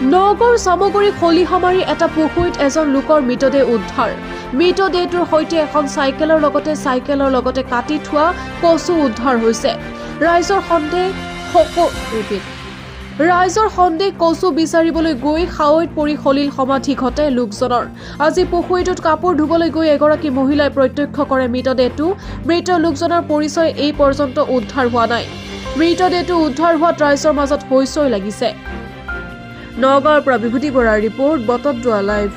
নগৰ সামগ্ৰী খলিহমাৰী এটা পুখুৰীত এজন লোকৰ মৃতদেহ উদ্ধাৰ। মৃতদেহটোৰ সৈতে এখন চাইকেলৰ লগতে কাটি থোৱা কচু উদ্ধাৰ হৈছে। ৰাইজৰ সন্দেহ কচু বিচাৰিবলৈ গৈ খাৱৈত পৰি খলিল সমাধি ঘটে লোকজনৰ। আজি পুখুৰীটোত কাপোৰ ধুবলৈ গৈ এগৰাকী মহিলাই প্ৰত্যক্ষ কৰে মৃতদেহটো। মৃত লোকজনৰ পৰিচয় এই পৰ্যন্ত উদ্ধাৰ হোৱা নাই। মৃতদেহটো উদ্ধাৰ হোৱাত ৰাইজৰ মাজত হৈচৈ লাগিছে। নগাঁৱৰ পৰা বিভূতি বৰাৰ ৰিপৰ্ট, বটদ্ৰৱা লাইভ।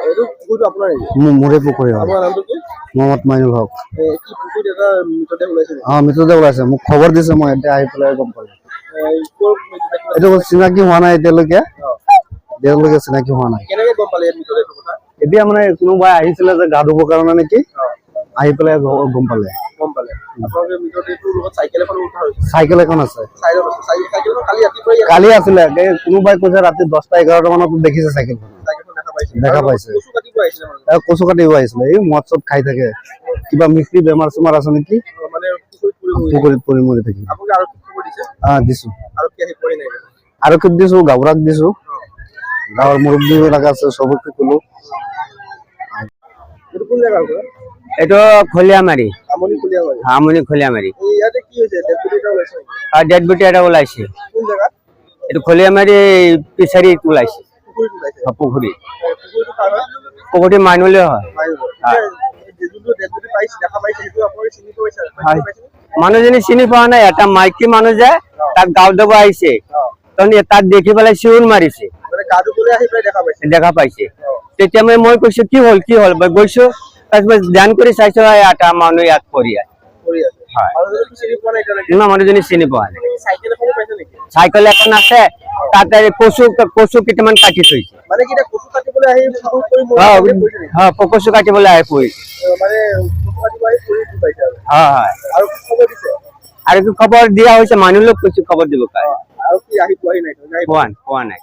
এইটো পুকুৰটো আপোনাৰ মোৰে পুখুৰী হয়। আপোনাৰ নামটো কি? মহম্মদ মাইনুল হক। কি পুকুৰীত এটা মৃতদেহ ওলাইছে? মৃতদেহ ওলাইছে, মোক খবৰ দিছে, মই এতিয়া আহি পেলাই গম পালো। এইটো চিনাকি হোৱা নাই এতিয়ালৈকে চিনাকি হোৱা নাই। কেনেকে গম পালে মৃতদেহৰ কথা? এতিয়া মানে কোনোবাই আহিছিলে যে গা ধুবৰ কাৰণে নেকি, আহি পেলাই গম পালে। আপোনালোকে মৃতদেহটোৰ লগত চাইকেল এখন উদ্ধাৰ হৈছে? চাইকেল এখন আছে। চাইকেলখন কালি আছিলে, কোনোবাই কৈছে ৰাতি 10টা-11টা মানত দেখিছে চাইকেলখন। দেখা পাইছে। কচু কাটিব আহিছিলে। এই মদ চদ খাই থাকে, কিবা মিস্ত্ৰী বেমাৰ চেমাৰ আছে নেকি, পুখুৰীত পৰি মৰি থাকি। দিছো, আৰক্ষীক দিছো, গাঁওবুঢ়াক দিছো, গাঁৱৰ মুৰব্বী বিলাক আছে, চবকে কলো। এইটো খলিয়ামাৰী, আমনি খলিয়ামাৰী। ডেড বডি এটা ওলাইছে। এইটো খলিয়ামাৰী পিছাৰীত ওলাইছে পুখুৰী। পুখুৰী মাইনুলে হয়। মানুহজনী চিনি পোৱা নাই। এটা মাইকী মানুহ যে তাক গাঁও দিব আহিছে, তাক দেখি পেলাই চিঞৰ মাৰিছে, দেখা পাইছে। তেতিয়া মই কৈছো কি হল গৈছো, তাৰপিছত ধ্যান কৰি চাইছো এটা মানুহ ইয়াত পৰি আছে। মানুহজনী চিনি পোৱা নাই। চাইকেল এখন আছে, তাতে কচু কেইটামান কাটি থৈছে। কচু কাটিবলৈ আহি পৰিছে। আৰু কি খবৰ দিয়া হৈছে, মানুহক কৈছো খবৰ দিব কাৰণে, পোৱা নাই।